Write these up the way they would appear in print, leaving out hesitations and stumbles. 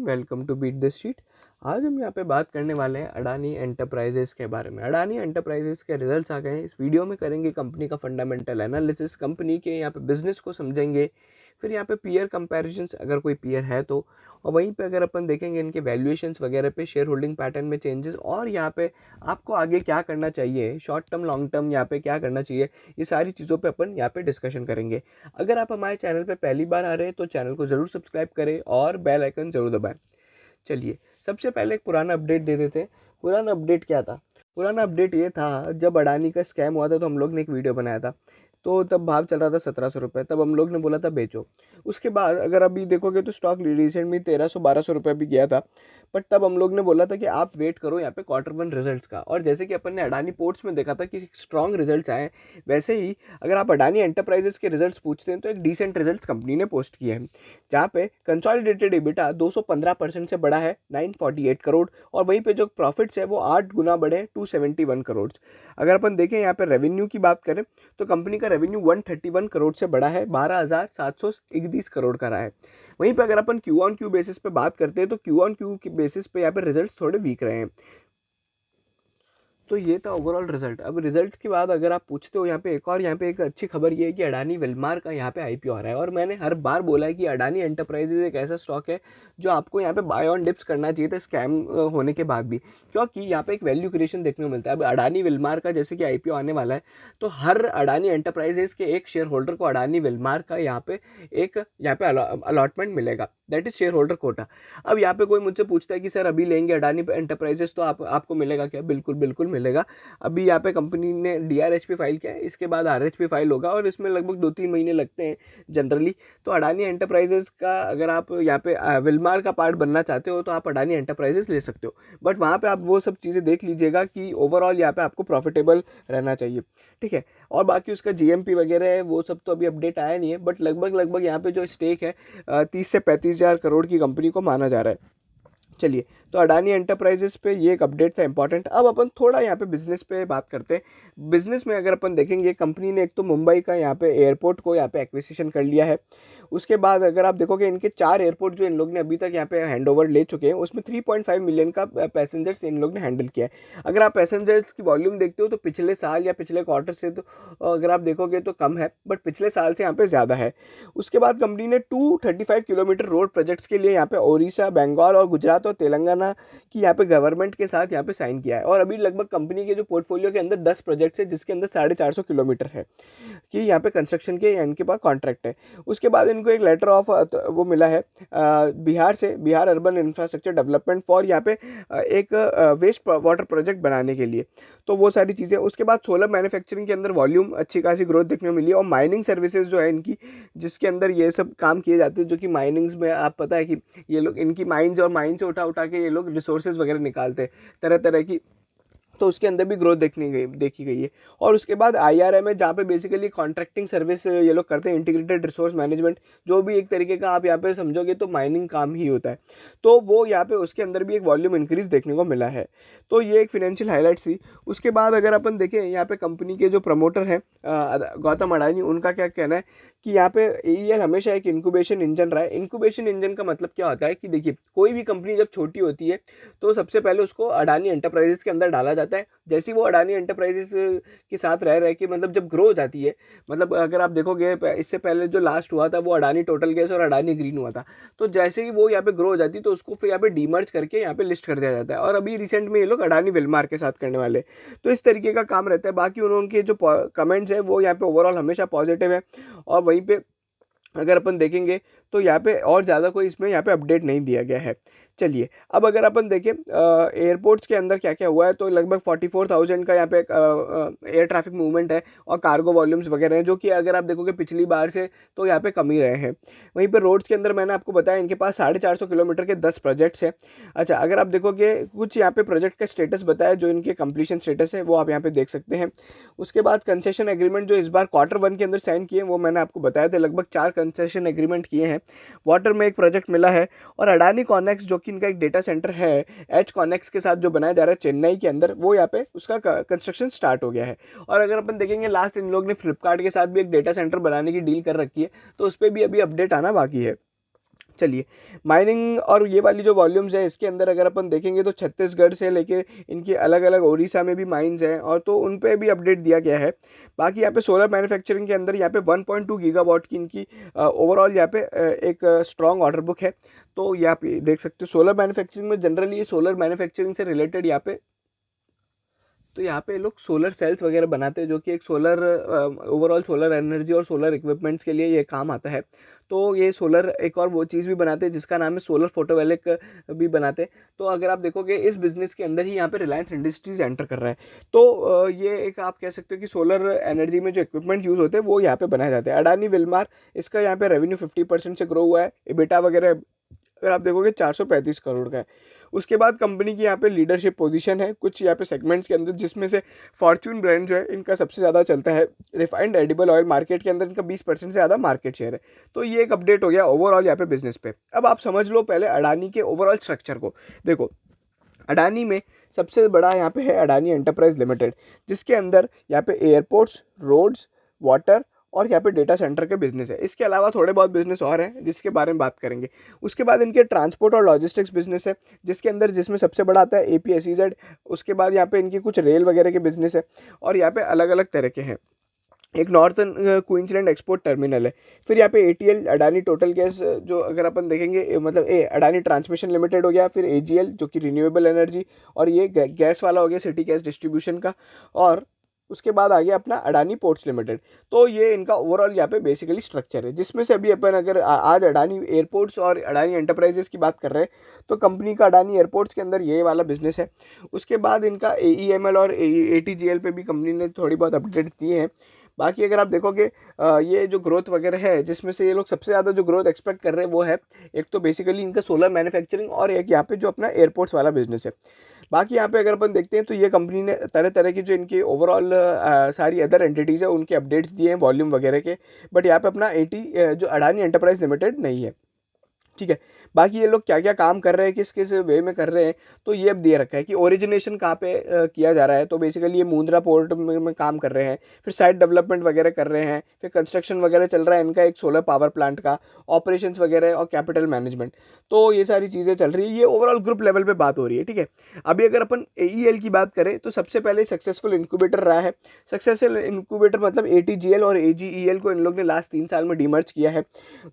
Welcome to beat the street. आज हम यहाँ पे बात करने वाले हैं अडानी एंटरप्राइजेस के बारे में। अडानी एंटरप्राइजेस के रिजल्ट्स आ गए हैं। इस वीडियो में करेंगे कंपनी का फंडामेंटल एनालिसिस, कंपनी के यहाँ पे बिजनेस को समझेंगे, फिर यहाँ पे पीयर कंपैरिजंस अगर कोई पीयर है तो, और वहीं पे अगर अपन देखेंगे इनके वैल्यूएशंस वगैरह पे, शेयर होल्डिंग पैटर्न में चेंजेस, और यहाँ पे आपको आगे क्या करना चाहिए, शॉर्ट टर्म लॉन्ग टर्म यहाँ पे क्या करना चाहिए, ये सारी चीज़ों पे अपन यहाँ पे डिस्कशन करेंगे। अगर आप हमारे चैनल पे पहली बार आ रहे हैं तो चैनल को ज़रूर सब्सक्राइब करें और बेल आइकन ज़रूर दबाएं। चलिए सबसे पहले एक पुराना अपडेट दे देते हैं। पुराना अपडेट क्या था? पुराना अपडेट ये था, जब अडानी का स्कैम हुआ था तो हम लोग ने एक वीडियो बनाया था। तो तब भाव चल रहा था 1700 रुपये, तब हम लोग ने बोला था बेचो। उसके बाद अगर अभी देखोगे तो स्टॉक रिसेंट में 1300-1200 रुपये भी गया था। बट तब हम लोग ने बोला था कि आप वेट करो यहाँ पे Q1 रिजल्ट्स का। और जैसे कि अपन ने अडानी पोर्ट्स में देखा था कि स्ट्रॉन्ग रिजल्ट्स आए, वैसे ही अगर आप अडानी एंटरप्राइजेस के रिजल्ट्स पूछते हैं तो एक डिसेंट रिजल्ट्स कंपनी ने पोस्ट किए हैं, जहाँ पे कंसोलिडेटेड EBITDA 215% से बढ़ा है 948 करोड़, और वहीं पे जो प्रॉफिट्स है वो 8 गुना बढ़े 271 करोड़। अगर अपन देखें यहाँ पे रेवेन्यू की बात करें तो कंपनी का रेवेन्यू 131 करोड़ से बढ़ा है 12,731 करोड़ का रहा है। वहीं पे अगर upon Q on Q basis पे बात करते हैं तो क्यू ऑन क्यू की बेसिस पे यहाँ पे रिजल्ट्स थोड़े वीक रहे हैं। तो ये था ओवरऑल रिजल्ट। अब रिजल्ट के बाद अगर आप पूछते हो, यहाँ पे एक अच्छी खबर ये है कि अडानी विल्मार का यहाँ पे आईपीओ आ रहा है। और मैंने हर बार बोला है कि अडानी एंटरप्राइजेज एक ऐसा स्टॉक है जो आपको यहाँ पे बाय ऑन डिप्स करना चाहिए था स्कैम होने के बाद भी, क्योंकि यहाँ पे एक वैल्यू क्रिएशन देखने को मिलता है। अब अडानी विल्मार का जैसे कि आईपीओ आने वाला है तो हर अडानी एंटरप्राइजेज के एक शेयर होल्डर को अडानी विल्मार का यहाँ पे अलॉटमेंट मिलेगा, that is shareholder quota. अब यहाँ पे कोई मुझसे पूछता है कि सर अभी लेंगे अडानी एंटरप्राइजेस तो आपको मिलेगा क्या? बिल्कुल बिल्कुल मिलेगा। अभी यहाँ पे कंपनी ने DRHP फाइल किया है, इसके बाद RHP फाइल होगा और इसमें लगभग 2-3 महीने लगते हैं जनरली। तो अडानी एंटरप्राइजेस का अगर आप यहाँ पे विल्मार का पार्ट बनना चाहते हो तो आप अडानी एंटरप्राइजेस ले सकते हो। बट वहाँ पे आप वो सब चीज़ें देख लीजिएगा कि ओवरऑल यहाँ पे आपको प्रॉफिटेबल रहना चाहिए, ठीक है। और बाकी उसका GMP वगैरह है वो सब तो अभी अपडेट आया नहीं है, बट लगभग यहाँ पे जो स्टेक है 30 से 35 हज़ार करोड़ की कंपनी को माना जा रहा है। चलिए, तो अडानी एंटरप्राइजेस पे ये एक अपडेट था इंपॉर्टेंट। अब अपन थोड़ा यहाँ पे बिजनेस पे बात करते हैं। बिजनेस में अगर अपन देखेंगे, कंपनी ने एक तो मुंबई का यहाँ पे एयरपोर्ट को यहाँ पे एक्विजिशन कर लिया है। उसके बाद अगर आप देखोगे इनके 4 एयरपोर्ट जो इन लोग ने अभी तक यहाँ पे हैंडओवर ले चुके हैं, उसमें 3.5 मिलियन का पैसेंजर्स इन लोग ने हैंडल किया है। अगर आप पैसेंजर्स की वॉल्यूम देखते हो तो पिछले साल या पिछले क्वार्टर से तो अगर आप देखोगे तो कम है, बट पिछले साल से यहाँ पे ज़्यादा है। उसके बाद कंपनी ने 235 किलोमीटर रोड प्रोजेक्ट्स के लिए यहाँ पे ओडिशा, बंगाल और गुजरात और तेलंगाना की यहाँ पे गवर्नमेंट के साथ यहाँ पे साइन किया है। और अभी लगभग कंपनी के जो पोर्टफोलियो के अंदर 10 प्रोजेक्ट्स है जिसके अंदर 450 किलोमीटर है कि यहाँ पे कंस्ट्रक्शन के इनके पास कॉन्ट्रैक्ट है। उसके बाद इनको एक लेटर ऑफ वो मिला है बिहार से, Bihar urban infrastructure development for यहाँ पे एक वेस्ट वाटर प्रोजेक्ट बनाने के लिए। तो वो सारी चीज़ें। उसके बाद सोलर मैन्युफैक्चरिंग के अंदर वॉल्यूम अच्छी खासी ग्रोथ देखने को मिली है। और माइनिंग सर्विसेज जो है इनकी, जिसके अंदर ये सब काम किए जाते हैं, जो कि माइनिंग्स में आप पता है कि ये लोग इनकी माइंस और माइन से उठा उठा के ये लोग रिसोर्सेज वगैरह निकालते हैं तरह तरह की, तो उसके अंदर भी ग्रोथ देखी गई है। और उसके बाद IRM है, जहाँ पे बेसिकली कॉन्ट्रैक्टिंग सर्विस ये लोग करते हैं, इंटीग्रेटेड रिसोर्स मैनेजमेंट, जो भी एक तरीके का आप यहाँ पे समझोगे तो माइनिंग काम ही होता है। तो वो यहाँ पे उसके अंदर भी एक वॉल्यूम इंक्रीज देखने को मिला है। तो ये एक फिनेंशियल हाईलाइट्स थी। उसके बाद अगर अपन देखें यहाँ पे कंपनी के जो प्रमोटर हैं गौतम अडानी, उनका क्या कहना है कि यहाँ पे AEL हमेशा एक इंक्यूबेशन इंजन रहा है। इंक्यूबेशन इंजन का मतलब क्या होता है कि देखिए, कोई भी कंपनी जब छोटी होती है तो सबसे पहले उसको अडानी एंटरप्राइजेस के अंदर डाला जाता है। जैसे वो अडानी एंटरप्राइजेस के साथ रह के मतलब जब ग्रो हो जाती है, मतलब अगर आप देखोगे इससे पहले जो लास्ट हुआ था वो अडानी टोटल गैस और अडानी ग्रीन हुआ था। तो जैसे ही वो यहाँ पे ग्रो हो जाती है तो उसको फिर यहाँ पे डीमर्ज करके यहाँ पे लिस्ट कर दिया जाता है। और अभी रिसेंट में ये लोग अडानी विल्मार के साथ करने वाले, तो इस तरीके का काम रहता है। बाकी उनके जो कमेंट्स है वो यहाँ पे ओवरऑल हमेशा पॉजिटिव है। और वहीं पे अगर अपन देखेंगे तो यहाँ पे और ज़्यादा कोई इसमें यहाँ पे अपडेट नहीं दिया गया है। चलिए, अब अगर अपन देखें एयरपोर्ट्स के अंदर क्या क्या हुआ है, तो लगभग 44,000 का यहाँ पे एयर ट्रैफिक मूवमेंट है और कार्गो वॉल्यूम्स वगैरह हैं, जो कि अगर आप देखोगे पिछली बार से तो यहाँ पे कम ही रहे हैं। वहीं पर रोड्स के अंदर मैंने आपको बताया इनके पास 450 किलोमीटर के 10 प्रोजेक्ट्स हैं। अच्छा, अगर आप देखोगे कुछ यहाँ पे प्रोजेक्ट का स्टेटस बताया, जो इनके कंप्लीशन स्टेटस है वो आप यहाँ पे देख सकते हैं। उसके बाद कंसेशन एग्रीमेंट जो इस बार Q1 के अंदर साइन किए वो मैंने आपको बताया था, लगभग 4 कंसेशन एग्रीमेंट किए हैं। वाटर में एक प्रोजेक्ट मिला है। और अडानी कॉनेक्स, जो कि इनका एक डेटा सेंटर है एच कॉनेक्स के साथ जो बनाया जा रहा है चेन्नई के अंदर, वो यहाँ पे उसका कंस्ट्रक्शन स्टार्ट हो गया है। और अगर अपन देखेंगे लास्ट इन लोग ने फ्लिपकार्ट के साथ भी एक डेटा सेंटर बनाने की डील कर रखी है, तो उस पर भी अभी अपडेट आना बाकी है। चलिए, माइनिंग और ये वाली जो वॉल्यूम्स है इसके अंदर अगर अपन देखेंगे तो छत्तीसगढ़ से लेके इनकी अलग अलग उड़ीसा में भी माइंस हैं और तो उन पे भी अपडेट दिया गया है। बाकी यहाँ पे सोलर मैन्युफैक्चरिंग के अंदर यहाँ पे 1.2 गीगावाट की इनकी ओवरऑल यहाँ पे एक स्ट्रॉन्ग ऑर्डर बुक है। तो यहाँ पे देख सकते हो सोलर मैन्युफैक्चरिंग में जनरली ये सोलर मैन्युफैक्चरिंग से रिलेटेड यहाँ पे, तो यहाँ पे लोग सोलर सेल्स वगैरह बनाते हैं जो कि एक सोलर ओवरऑल सोलर एनर्जी और सोलर इक्विपमेंट्स के लिए ये काम आता है। तो ये सोलर एक और वो चीज़ भी बनाते हैं जिसका नाम है सोलर फोटोवोल्टिक भी बनाते हैं। तो अगर आप देखोगे इस बिज़नेस के अंदर ही यहाँ पे रिलायंस इंडस्ट्रीज एंटर कर रहा है। तो ये एक आप कह सकते हो कि सोलर एनर्जी में जो इक्विपमेंट यूज़ होते हैं वो यहाँ पे बनाए जाते हैं। अडानी विलमार, इसका यहाँ पे रेवेन्यू 50% से ग्रो हुआ है। एबिटा वगैरह अगर आप देखोगे 435 करोड़ का है। उसके बाद कंपनी की यहाँ पे लीडरशिप पोजीशन है कुछ यहाँ पे सेगमेंट्स के अंदर, जिसमें से फॉर्च्यून ब्रांड जो है इनका सबसे ज़्यादा चलता है। रिफाइंड एडिबल ऑयल मार्केट के अंदर इनका 20% से ज़्यादा मार्केट शेयर है। तो ये एक अपडेट हो गया ओवरऑल यहाँ पे बिजनेस पे। अब आप समझ लो पहले अडानी के ओवरऑल स्ट्रक्चर को। देखो, अडानी में सबसे बड़ा यहाँ पे है अडानी एंटरप्राइज लिमिटेड, जिसके अंदर यहाँ पे एयरपोर्ट्स, रोड्स, वाटर और यहाँ पे डेटा सेंटर के बिजनेस है। इसके अलावा थोड़े बहुत बिजनेस और हैं जिसके बारे में बात करेंगे। उसके बाद इनके ट्रांसपोर्ट और लॉजिस्टिक्स बिजनेस है जिसमें सबसे बड़ा आता है APSEZ। उसके बाद यहाँ पे इनकी कुछ रेल वगैरह के बिजनेस है और यहाँ पे अलग अलग तरह के हैं। एक नॉर्थन क्वींसलैंड एक्सपोर्ट टर्मिनल है। फिर यहाँ पे ATL अडानी टोटल गैस, जो अगर अपन देखेंगे मतलब अडानी ट्रांसमिशन लिमिटेड हो गया। फिर AGL जो कि रिन्यूएबल एनर्जी, और ये गैस वाला हो गया सिटी गैस डिस्ट्रीब्यूशन का। और उसके बाद आ गया अपना अडानी पोर्ट्स लिमिटेड। तो ये इनका ओवरऑल यहाँ पे बेसिकली स्ट्रक्चर है, जिसमें से अभी अपन अगर आज अडानी एयरपोर्ट्स और अडानी एंटरप्राइजेस की बात कर रहे हैं तो कंपनी का अडानी एयरपोर्ट्स के अंदर ये वाला बिजनेस है। उसके बाद इनका AEML और ATGL पे भी कंपनी ने थोड़ी बहुत अपडेट्स दिए हैं। बाकी अगर आप देखोगे ये जो ग्रोथ वगैरह है जिसमें से ये लोग सबसे ज़्यादा जो ग्रोथ एक्सपेक्ट कर रहे हैं वो है एक तो बेसिकली इनका सोलर मैन्युफैक्चरिंग और एक यहाँ पे जो अपना एयरपोर्ट्स वाला बिजनेस है। बाकी यहाँ पे अगर अपन देखते हैं तो ये कंपनी ने तरह तरह की जो इनकी ओवरऑल सारी अदर एंटिटीज़ है उनके अपडेट्स दिए हैं वॉल्यूम वगैरह के। बट यहाँ पे अपना जो अडानी एंटरप्राइज लिमिटेड नहीं है। ठीक है, बाकी ये लोग क्या क्या काम कर रहे हैं, किस किस वे में कर रहे हैं, तो ये अब दे रखा है कि ओरिजिनेशन कहाँ पे किया जा रहा है। तो बेसिकली ये मुंद्रा पोर्ट में काम कर रहे हैं। फिर साइट डेवलपमेंट वगैरह कर रहे हैं। फिर कंस्ट्रक्शन वगैरह चल रहा है इनका एक सोलर पावर प्लांट का, ऑपरेशंस वगैरह और कैपिटल मैनेजमेंट। तो ये सारी चीज़ें चल रही है, ये ओवरऑल ग्रुप लेवल पे बात हो रही है। ठीक है, अभी अगर अपन AEL की बात करें तो सबसे पहले सक्सेसफुल इंक्यूबेटर रहा है। सक्सेसफुल इंक्यूबेटर मतलब ATGL और AGEL को इन लोग ने लास्ट 3 साल में डीमर्ज किया है।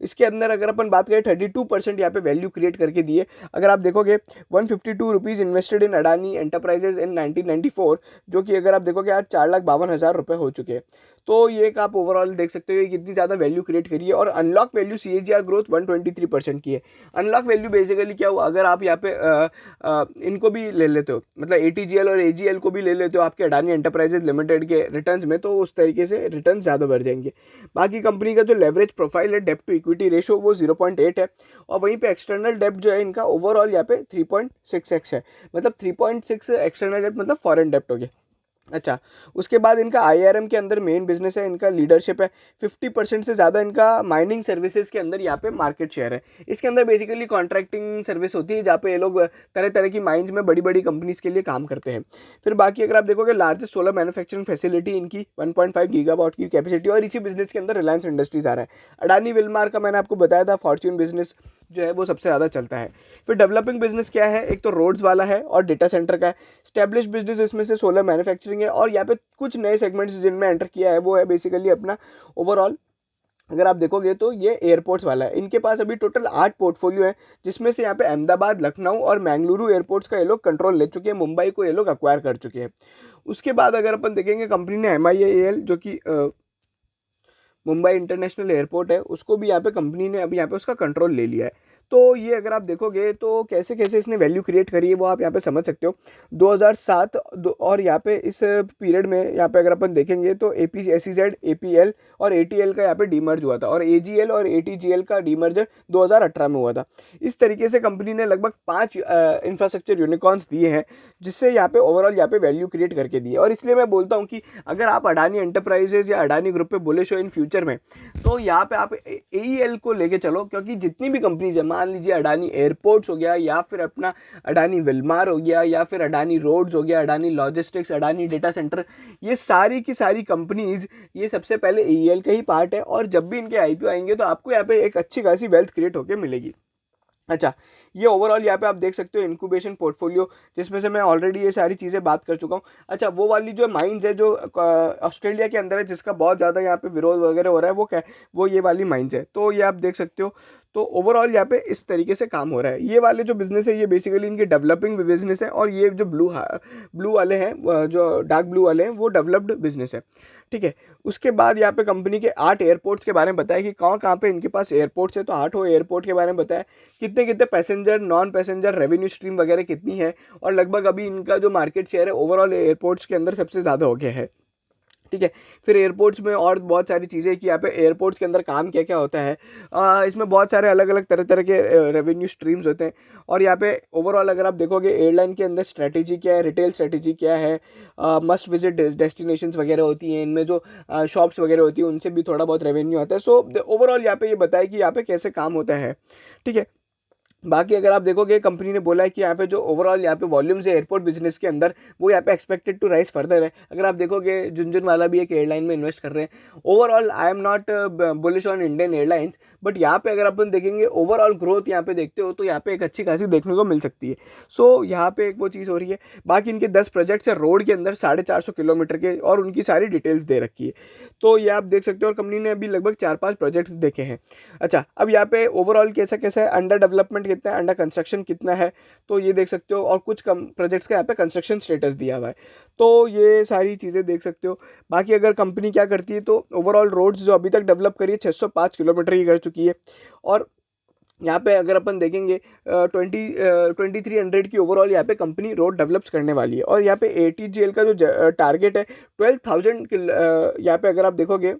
इसके अंदर अगर अपन बात करें 32% यहाँ पे वैल्यू क्रिएट करके दिए। अगर आप देखोगे 152 rupees invested in Adani enterprises in 1994, जो कि अगर आप देखोगे आज 4,52,000 रुपये हो चुके हैं। तो ये एक आप ओवरऑल देख सकते हो कि कितनी ज़्यादा वैल्यू क्रिएट करी है। और अनलॉक वैल्यू CAGR ग्रोथ 123% की है। अनलॉक वैल्यू बेसिकली क्या हुआ, अगर आप यहाँ पे इनको भी ले लेते हो मतलब ATGL और AGL को भी ले लेते हो आपके अडानी एंटरप्राइजेज लिमिटेड के रिटर्न्स में, तो उस तरीके से रिटर्न ज़्यादा बढ़ जाएंगे। बाकी कंपनी का जो लेवरेज प्रोफाइल है, डेप्ट टू इक्विटी रेशो, वो 0.8 है। और वहीं पे एक्सटर्नल डेप्ट जो है इनका ओवरऑल यहाँ पे 3.6x है। मतलब 3.6 एक्सटर्नल डेप्ट मतलब फॉरेन डेप्ट हो गया। अच्छा, उसके बाद इनका IRM के अंदर मेन बिजनेस है, इनका लीडरशिप है। 50% से ज़्यादा इनका माइनिंग सर्विसेज के अंदर यहाँ पे मार्केट शेयर है। इसके अंदर बेसिकली कॉन्ट्रैक्टिंग सर्विस होती है जहाँ पे ये लोग तरह तरह की माइंस में बड़ी बड़ी कंपनीज के लिए काम करते हैं। फिर बाकी अगर आप देखोगे लार्जेस्ट सोलर मैन्युफैक्चरिंग फैसिलिटी इनकी 1.5 गीगावाट की कैपेसिटी, और इसी बिजनेस के अंदर रिलायंस इंडस्ट्रीज आ रहा है। अडानी विलमार का मैंने आपको बताया था फॉर्च्यून बिजनेस जो है वो सबसे ज़्यादा चलता है। फिर डेवलपिंग बिजनेस क्या है, एक तो रोड्स वाला है और डेटा सेंटर का है। स्टैब्लिश बिजनेस इसमें से सोलर मैन्युफैक्चरिंग है। और यहाँ पे कुछ नए सेगमेंट्स जिनमें एंटर किया है वो है बेसिकली अपना ओवरऑल अगर आप देखोगे तो ये एयरपोर्ट्स वाला है। इनके पास अभी टोटल 8 पोर्टफोलियो है, जिसमें से यहाँ पे अहमदाबाद, लखनऊ और मैंगलुरु एयरपोर्ट्स का ये लोग कंट्रोल ले चुके हैं। मुंबई को ये लोग अक्वायर कर चुके हैं। उसके बाद अगर अपन देखेंगे कंपनी ने MIAL जो कि मुंबई इंटरनेशनल एयरपोर्ट है, उसको भी यहाँ पे कंपनी ने अभी यहाँ पे उसका कंट्रोल ले लिया है। तो ये अगर आप देखोगे तो कैसे कैसे इसने वैल्यू क्रिएट करी है वो आप यहाँ पे समझ सकते हो। 2007 और यहाँ पे इस पीरियड में यहाँ पे अगर अपन देखेंगे तो APSEZ, APL और ATL का यहाँ पे डीमर्ज हुआ था, और AGL और ATGL का डीमर्जर 2018 में हुआ था। इस तरीके से कंपनी ने लगभग 5 इंफ्रास्ट्रक्चर यूनिकॉर्न्स दिए हैं, जिससे यहाँ पे ओवरऑल यहाँ पे वैल्यू क्रिएट करके दी है। और इसलिए मैं बोलता हूँ कि अगर आप अडानी एंटरप्राइजेज या अडानी ग्रुप पे बुलिश हो इन फ्यूचर में, तो यहाँ पे आप AEL को लेके चलो, क्योंकि जितनी भी कंपनीज है, मान लीजिए अडानी एयरपोर्ट्स हो गया, या फिर अपना अडानी विलमार हो गया, या फिर अडानी रोड्स हो गया, Adani logistics, Adani data centre, ये सारी की सारी कंपनीज ये सबसे पहले AEL का ही पार्ट है। और जब भी इनके IPO आएंगे तो आपको यहाँ पे एक अच्छी खासी वेल्थ क्रिएट होकर मिलेगी। अच्छा, ये ओवरऑल यहाँ पे आप देख सकते हो इनक्यूबेशन पोर्टफोलियो, जिसमें से मैं ऑलरेडी ये सारी चीज़ें बात कर चुका हूँ। अच्छा, वो वाली जो माइंस है जो ऑस्ट्रेलिया के अंदर है, जिसका बहुत ज़्यादा यहाँ पे विरोध वगैरह हो रहा है, वो क्या है, वो ये वाली माइंस है। तो ये आप देख सकते हो। तो ओवरऑल यहाँ पे इस तरीके से काम हो रहा है। ये वाले जो बिजनेस है ये बेसिकली इनके डेवलपिंग बिजनेस है, और ये जो ब्लू वाले हैं, जो डार्क ब्लू वाले हैं, वो डेवलप्ड बिजनेस है। ठीक है। उसके बाद यहाँ पे कंपनी के 8 एयरपोर्ट्स के बारे में बताया कि कहाँ कहाँ पे इनके पास एयरपोर्ट्स है। तो 8 एयरपोर्ट के बारे में बताया, कितने कितने passenger, non passenger, revenue stream वगैरह कितनी है, और लगभग अभी इनका जो मार्केट शेयर है ओवरऑल एयरपोर्ट्स के अंदर सबसे ज़्यादा हो गया है। ठीक है। फिर एयरपोर्ट्स में और बहुत सारी चीज़ें कि यहाँ पे एयरपोर्ट्स के अंदर काम क्या क्या होता है। इसमें बहुत सारे अलग अलग तरह तरह के रेवेन्यू स्ट्रीम्स होते हैं। और यहाँ पे ओवरऑल अगर आप देखोगे एयरलाइन के अंदर स्ट्रैटेजी क्या है, रिटेल स्ट्रैटेजी क्या है, मस्ट विजिट डेस्टिनेशंस वगैरह होती हैं, इनमें जो शॉप्स वगैरह होती हैं उनसे भी थोड़ा बहुत रेवेन्यू आता है। सो ओवरऑल यहाँ पे ये बताया कि यहाँ पे कैसे काम होता है। ठीक है। बाकी अगर आप देखोगे कंपनी ने बोला है कि यहाँ पे जो ओवरऑल यहाँ पे वॉल्यूम्स है एयरपोर्ट बिजनेस के अंदर, वो यहाँ पे एक्सपेक्टेड टू राइज फर्दर है। अगर आप देखोगे झुनझुनवाला भी एक एयरलाइन में इन्वेस्ट कर रहे हैं। Overall I am not bullish on Indian airlines, but यहाँ पे अगर अपन देखेंगे ओवरऑल ग्रोथ यहाँ पे देखते हो तो यहाँ पे एक अच्छी खासी देखने को मिल सकती है। सो यहाँ पे एक वो चीज़ हो रही है। बाकी इनके 10 प्रोजेक्ट्स है रोड के अंदर 450 किलोमीटर के, और उनकी सारी डिटेल्स दे रखी है। तो ये आप देख सकते हो, और कंपनी ने अभी लगभग 4-5 प्रोजेक्ट्स देखे हैं। अच्छा, अब यहाँ पे ओवरऑल कैसा कैसा है, अंडर डेवलपमेंट कितना है, अंडर कंस्ट्रक्शन कितना है, तो ये देख सकते हो। और कुछ कम प्रोजेक्ट्स का यहाँ पे कंस्ट्रक्शन स्टेटस दिया हुआ है। तो ये सारी चीज़ें देख सकते हो। बाकी अगर कंपनी क्या करती है, तो ओवरऑल रोड्स जो अभी तक डेवलप करी है 605 किलोमीटर की कर चुकी है। और यहाँ पे अगर अपन देखेंगे 2300 की ओवरऑल यहाँ पे कंपनी रोड डेवलप्स करने वाली है। और यहाँ पे ATGL का जो टारगेट है 12,000 यहाँ पे अगर आप देखोगे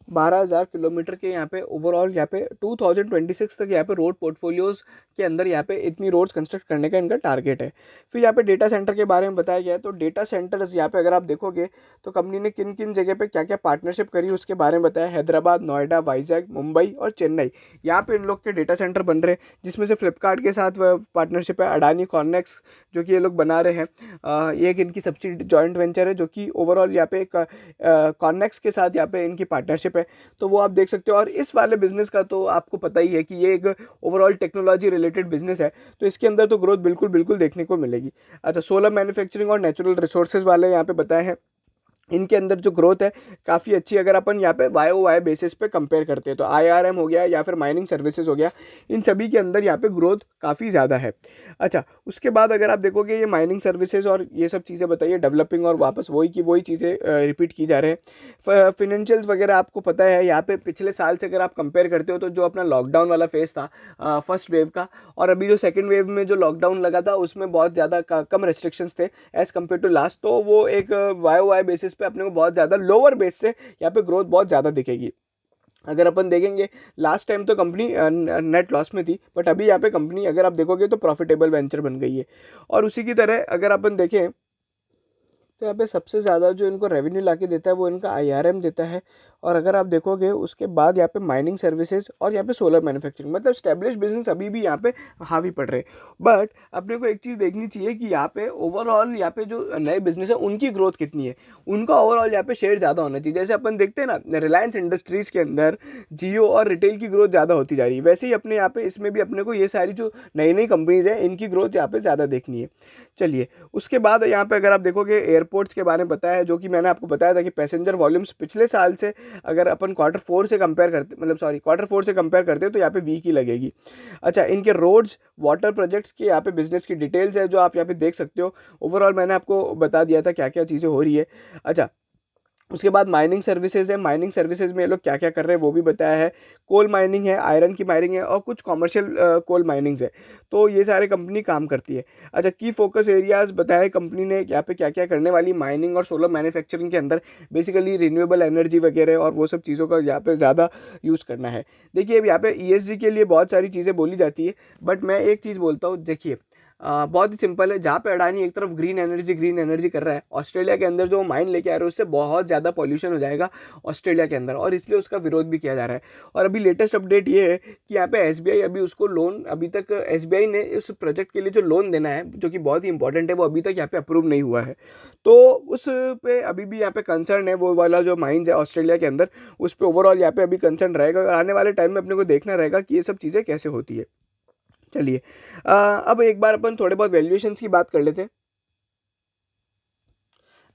12,000 किलोमीटर के यहाँ पे ओवरऑल यहाँ पे 2026 तक यहाँ पे रोड पोर्टफोलियोज के अंदर यहाँ पे इतनी रोड्स कंस्ट्रक्ट करने का इनका टारगेट है। फिर यहाँ पे डेटा सेंटर के बारे में बताया गया है। तो डेटा सेंटर्स यहाँ पे अगर आप देखोगे तो कंपनी ने किन किन जगह पे क्या क्या पार्टनरशिप करी उसके बारे में बताया। हैदराबाद, नोएडा, वाइजैक, मुंबई और चेन्नई, यहाँ पे इन लोग के डेटा सेंटर बन रहे हैं, जिसमें से फ्लिपकार्ट के साथ पार्टनरशिप है, अडानी कॉर्नेक्स जो कि ये लोग बना रहे हैं। ये एक इनकी सब्सिडी जॉइंट वेंचर है, जो कि ओवरऑल यहाँ पे कॉर्नेक्स के साथ यहाँ पे इनकी पार्टनरशिप है। तो वो आप देख सकते हो। और इस वाले बिजनेस का तो आपको पता ही है कि ये एक ओवरऑल टेक्नोलॉजी रिलेटेड बिजनेस है, तो इसके अंदर तो ग्रोथ बिल्कुल बिल्कुल देखने को मिलेगी। अच्छा, सोलर मैन्युफैक्चरिंग और नेचुरल रिसोर्सेज वाले यहाँ पे बताए हैं, इनके अंदर जो ग्रोथ है काफ़ी अच्छी। अगर अपन यहाँ पे YoY बेसिस पे कंपेयर करते हैं तो IRM हो गया या फिर माइनिंग सर्विसेज हो गया, इन सभी के अंदर यहाँ पे ग्रोथ काफ़ी ज़्यादा है। अच्छा, उसके बाद अगर आप देखोगे ये माइनिंग सर्विसेज और ये सब चीज़ें बताइए डेवलपिंग, और वापस वही की वही चीज़ें रिपीट की जा रहे हैं। फिनेंशियल्स वगैरह आपको पता है, यहाँ पे पिछले साल से अगर आप कंपेयर करते हो तो जो अपना लॉकडाउन वाला फेज था फर्स्ट वेव का, और अभी जो सेकेंड वेव में जो लॉकडाउन लगा था उसमें बहुत ज़्यादा कम रेस्ट्रिक्शंस थे एज़ कम्पेयर टू लास्ट। तो वो एक YoY बेसिस पे अपने को बहुत ज़्यादा लोअर बेस से यहाँ पे ग्रोथ बहुत ज़्यादा दिखेगी। अगर अपन देखेंगे लास्ट टाइम तो कंपनी नेट लॉस में थी, बट अभी यहाँ पे कंपनी अगर आप देखोगे तो प्रॉफिटेबल वेंचर बन गई है। और उसी की तरह अगर अपन देखें तो यहाँ पे सबसे ज़्यादा जो इनको रेवेन्यू लाके देता है वो इनका IRM देता है। और अगर आप देखोगे उसके बाद यहाँ पे माइनिंग सर्विसेज और यहाँ पे सोलर मैन्युफैक्चरिंग, मतलब स्टैब्लिश बिजनेस अभी भी यहाँ पे हावी पड़ रहे हैं। बट अपने को एक चीज़ देखनी चाहिए कि यहाँ पे ओवरऑल यहाँ पे जो नए बिजनेस है उनकी ग्रोथ कितनी है, उनका ओवरऑल यहाँ पे शेयर ज़्यादा होना चाहिए। जैसे अपन देखते हैं ना रिलायंस इंडस्ट्रीज़ के अंदर जियो और रिटेल की ग्रोथ ज़्यादा होती जा रही है, वैसे ही अपने यहाँ पे इसमें भी अपने को ये सारी जो नई नई कंपनीज़ हैं इनकी ग्रोथ यहाँ पे ज़्यादा देखनी है। चलिए, उसके बाद यहाँ पे अगर आप देखोगे एयरपोर्ट्स के बारे में बताया है, जो कि मैंने आपको बताया था कि पैसेंजर वॉल्यूम्स पिछले साल से अगर अपन Q4 से कंपेयर करते, मतलब सॉरी Q4 से कंपेयर करते हैं तो यहाँ पे वीक ही लगेगी। अच्छा, इनके रोड्स, वाटर प्रोजेक्ट्स के यहाँ पे बिजनेस की डिटेल्स है जो आप यहाँ पे देख सकते हो। ओवरऑल मैंने आपको बता दिया था क्या क्या चीज़ें हो रही है। अच्छा, उसके बाद माइनिंग सर्विसेज है, माइनिंग सर्विसेज में ये लोग क्या क्या कर रहे हैं वो भी बताया है। कोल माइनिंग है, आयरन की माइनिंग है, और कुछ कॉमर्शियल कोल माइनिंग्स है। तो ये सारे कंपनी काम करती है। अच्छा, की फोकस एरियाज बताया कंपनी ने यहाँ पे क्या क्या करने वाली माइनिंग और सोलर मैन्युफैक्चरिंग के अंदर, बेसिकली रिन्यूएबल एनर्जी वगैरह और वो सब चीज़ों का यहाँ पे ज़्यादा यूज़ करना है। देखिए, अब यहाँ पे ESG के लिए बहुत सारी चीज़ें बोली जाती है, बट मैं एक चीज़ बोलता हूँ। देखिए, बहुत ही सिंपल है। जहाँ पे अडानी एक तरफ ग्रीन एनर्जी कर रहा है, ऑस्ट्रेलिया के अंदर जो माइन लेके आ रहे हैं उससे बहुत ज़्यादा पॉल्यूशन हो जाएगा ऑस्ट्रेलिया के अंदर, और इसलिए उसका विरोध भी किया जा रहा है। और अभी लेटेस्ट अपडेट ये है कि यहाँ पे एसबीआई अभी उसको लोन, अभी तक एसबीआई ने उस प्रोजेक्ट के लिए जो लोन देना है जो कि बहुत ही इंपॉर्टेंट है, वो अभी तक यहाँ पे अप्रूव नहीं हुआ है। तो उस पे अभी भी यहाँ पे कंसर्न है, वो वाला जो माइंस है ऑस्ट्रेलिया के अंदर, उस पर ओवरऑल यहाँ पे अभी कंसर्न रहेगा, और आने वाले टाइम में अपने को देखना रहेगा कि ये सब चीज़ें कैसे होती है। चलिए अब एक बार अपन थोड़े बहुत वैल्यूएशंस की बात कर लेते हैं।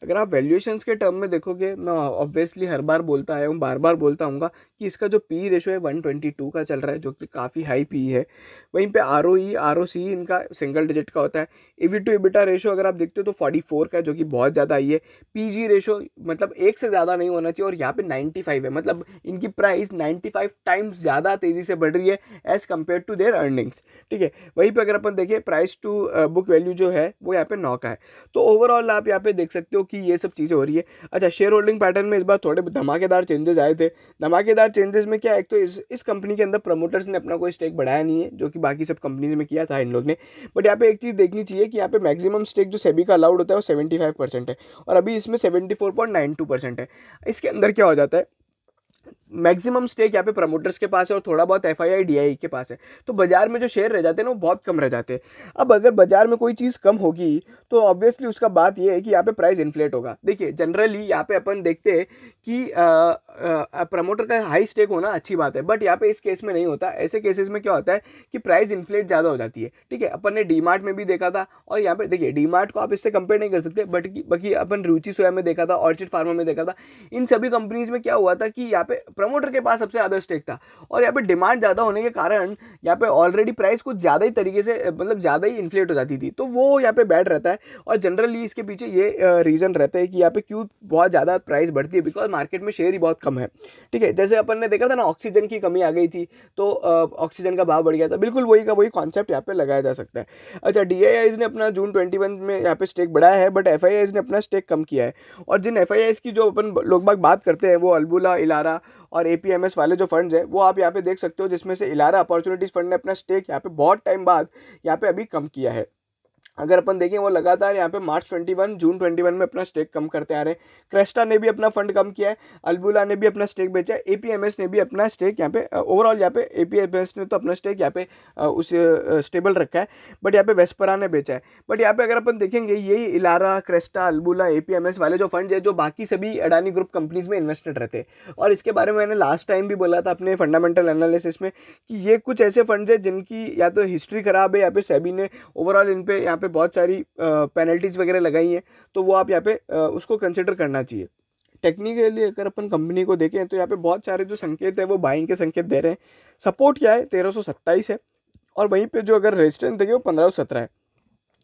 अगर आप वैल्यूएशंस के टर्म में देखोगे, मैं ऑब्वियसली हर बार बोलता आया हूँ, बार बार बोलता हूँ कि इसका जो पी रेशो है 122 का चल रहा है, जो कि काफ़ी हाई पी है। वहीं पे R O E R O सी इनका सिंगल डिजिट का होता है। ईवी टू इबिटा रेशो अगर आप देखते हो तो 44 का है, जो कि बहुत ज़्यादा हाई है। पी जी रेशो मतलब एक से ज़्यादा नहीं होना चाहिए, और यहाँ पे 95 है, मतलब इनकी प्राइस 95 टाइम्स ज़्यादा तेज़ी से बढ़ रही है as compare to their earnings. ठीक है, वहीं पर अगर अपन देखें प्राइस टू बुक वैल्यू जो है वो यहाँ पे 9 का है। तो ओवरऑल आप यहाँ पे देख सकते हो कि ये सब चीज़ें हो रही है। अच्छा, शेयर होल्डिंग पैटर्न में इस बार थोड़े धमाकेदार चेंजेस आए थे। धमाकेदार चेंजेस में क्या है, एक तो इस कंपनी के अंदर प्रमोटर्स ने अपना कोई स्टेक बढ़ाया नहीं है, जो कि बाकी सब कंपनीज में किया था इन लोग ने। बट यहाँ पे एक चीज़ देखनी चाहिए कि यहाँ पे मैक्सिमम स्टेक जो सेबी का अलाउड होता है वो 75% है, और अभी इसमें 74.92% है। इसके अंदर क्या हो जाता है, मैक्सिमम स्टेक यहाँ पे प्रमोटर्स के पास है और थोड़ा बहुत एफआईआई डीआई के पास है। तो बाजार में जो शेयर रह जाते हैं ना वो बहुत कम रह जाते हैं। अब अगर बाजार में कोई चीज़ कम होगी तो ऑब्वियसली उसका बात ये है कि यहाँ पे प्राइस इन्फ्लेट होगा। देखिए जनरली यहाँ पे अपन देखते हैं कि प्रमोटर का हाई स्टेक होना अच्छी बात है, बट यहाँ पे इस केस में नहीं होता। ऐसे केसेस में क्या होता है कि प्राइस इन्फ्लेट ज़्यादा हो जाती है। ठीक है, अपन ने डीमार्ट में भी देखा था, और यहाँ पे देखिए डीमार्ट को आप इससे कंपेयर नहीं कर सकते, बट बाकी अपन रुचि सोया में देखा था, ऑर्चिड फार्मा में देखा था। इन सभी कंपनीज में क्या हुआ था कि यहाँ पे प्रमोटर के पास सबसे ज़्यादा स्टेक था, और यहाँ पे डिमांड ज़्यादा होने के कारण यहाँ पे ऑलरेडी प्राइस कुछ ज़्यादा ही तरीके से मतलब ज़्यादा ही इन्फ्लेट हो जाती थी। तो वो यहाँ पे बैड रहता है, और जनरली इसके पीछे ये रीज़न रहता है कि यहाँ पे क्यों बहुत ज़्यादा प्राइस बढ़ती है, बिकॉज मार्केट में शेयर ही बहुत कम है। ठीक है, जैसे अपन ने देखा था ना ऑक्सीजन की कमी आ गई थी, तो ऑक्सीजन का भाव बढ़ गया था, बिल्कुल वही का वही कॉन्सेप्ट यहाँ पे लगाया जा सकता है। अच्छा, डीआईआईज ने अपना जून 21 में यहाँ पे स्टेक बढ़ाया है, बट एफआईआईज ने अपना स्टेक कम किया है। और जिन एफआईआईज की जो अपन लोग बाग बात करते हैं वो अल्बुला, इलारा और एपीएमएस वाले जो फंड्स हैं वो आप यहाँ पे देख सकते हो, जिसमें से इलारा अपॉर्चुनिटीज फंड ने अपना स्टेक यहाँ पे बहुत टाइम बाद यहाँ पे अभी कम किया है। अगर अपन देखें वो लगातार यहाँ पे मार्च 21 जून 21 में अपना स्टेक कम करते आ रहे हैं। क्रेस्टा ने भी अपना फंड कम किया है, अल्बुला ने भी अपना स्टेक बेचा है, एपीएमएस ने भी अपना स्टेक यहाँ पे ओवरऑल यहाँ पे एपीएमएस ने तो अपना स्टेक यहाँ पे उस स्टेबल रखा है, बट यहाँ पे वेस्परा ने बेचा है। बट यहाँ पे अगर अपन देखेंगे यही इलारा, क्रेस्टा, अल्बुला, एपीएमएस वाले जो फंड है जो बाकी सभी अडानी ग्रुप कंपनीज में इन्वेस्टेड रहते हैं, और इसके बारे में मैंने लास्ट टाइम भी बोला था अपने फंडामेंटल एनालिसिस में कि ये कुछ ऐसे फंड्स है जिनकी या तो हिस्ट्री खराब है, या पे सेबी ने ओवरऑल इन पे यहाँ पे बहुत सारी पेनल्टीज वगैरह लगाई हैं, तो वो आप यहाँ पे उसको कंसिडर करना चाहिए। टेक्निकली अगर अपन कंपनी को देखें तो यहाँ पे बहुत सारे जो संकेत है वो बाइंग के संकेत दे रहे हैं। सपोर्ट क्या है 1327 है, और वहीं पे जो अगर रेजिस्टेंस देखे वो 1517 है।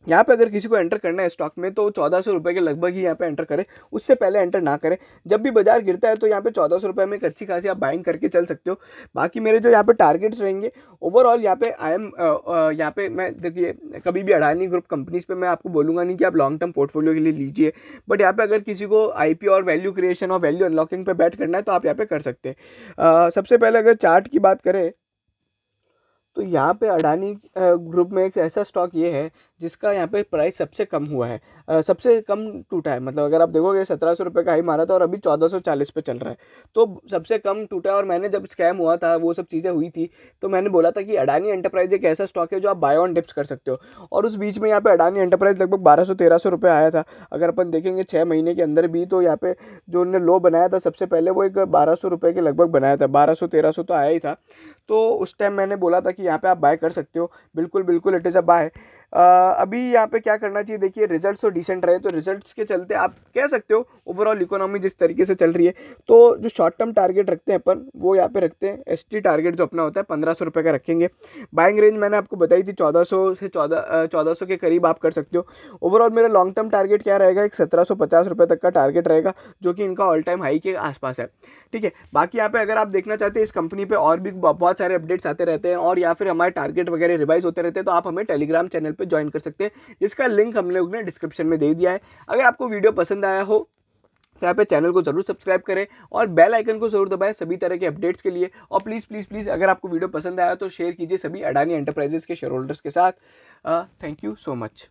यहाँ पे अगर किसी को एंटर करना है स्टॉक में तो 1400 रुपये के लगभग ही यहाँ पे एंटर करें, उससे पहले एंटर ना करें। जब भी बाजार गिरता है तो यहाँ पे 1400 रुपये में एक अच्छी खासी आप बाइंग करके चल सकते हो। बाकी मेरे जो यहाँ पे टारगेट्स रहेंगे ओवरऑल यहाँ पे यहाँ पे मैं देखिए कभी भी अडानी ग्रुप कंपनीज पे मैं आपको बोलूँगा नहीं कि आप लॉन्ग टर्म पोर्टफोलियो के लिए लीजिए, बट यहाँ पे अगर किसी को आईपी और वैल्यू क्रिएशन और वैल्यू अनलॉकिंग पे बैट करना है तो आप यहाँ पे कर सकते हैं। सबसे पहले अगर चार्ट की बात करें तो यहाँ पे अडानी ग्रुप में एक ऐसा स्टॉक ये है जिसका यहाँ पे प्राइस सबसे कम हुआ है, सबसे कम टूटा है। मतलब अगर आप देखोगे 1700 रुपये का हाई मारा था और अभी 1440 पे चल रहा है, तो सबसे कम टूटा है। और मैंने जब स्कैम हुआ था वो सब चीज़ें हुई थी तो मैंने बोला था कि अडानी एंटरप्राइज एक ऐसा स्टॉक है जो आप बाय ऑन डिप्स कर सकते हो, और उस बीच में यहाँ पे अडानी एंटरप्राइज लगभग 1200-1300 रुपये आया था। अगर अपन देखेंगे 6 महीने के अंदर भी तो यहाँ पे जो उन्होंने लो बनाया था सबसे पहले वो एक 1200 रुपये के लगभग बनाया था, 1200-1300 तो आया ही था। तो उस टाइम मैंने बोला था कि यहाँ पे आप बाय कर सकते हो, बिल्कुल बिल्कुल इट इज़ अ बाय। अभी यहाँ पे क्या करना चाहिए, देखिए रिजल्ट्स तो डिसेंट रहे, तो रिजल्ट्स के चलते आप कह सकते हो ओवरऑल इकोनॉमी जिस तरीके से चल रही है, तो जो शॉर्ट टर्म टारगेट रखते हैं अपन वो यहाँ पे रखते हैं। एसटी टारगेट जो अपना होता है 1500 रुपये का रखेंगे। बाइंग रेंज मैंने आपको बताई थी 1400 से 1400 के करीब आप कर सकते हो। ओवरऑल मेरा लॉन्ग टर्म टारगेट क्या रहेगा, एक 1750 रुपये तक का टारगेट रहेगा, जो कि इनका ऑल टाइम हाई के आसपास है। ठीक है, बाकी यहाँ पे अगर आप देखना चाहते हैं इस कंपनी पे और भी बहुत सारे अपडेट्स आते रहते हैं, और या फिर हमारे टारगेट वगैरह रिवाइज होते रहते हैं, तो आप हमें टेलीग्राम चैनल पे ज्वाइन कर सकते हैं, जिसका लिंक हम लोग ने डिस्क्रिप्शन में दे दिया है। अगर आपको वीडियो पसंद आया हो तो यहाँ पे चैनल को जरूर सब्सक्राइब करें और बेल आइकन को जरूर दबाएं सभी तरह के अपडेट्स के लिए। और प्लीज़ प्लीज़ प्लीज़ अगर आपको वीडियो पसंद आया तो शेयर कीजिए सभी अडानी एंटरप्राइजेस के शेयर होल्डर्स के साथ। Thank you so much.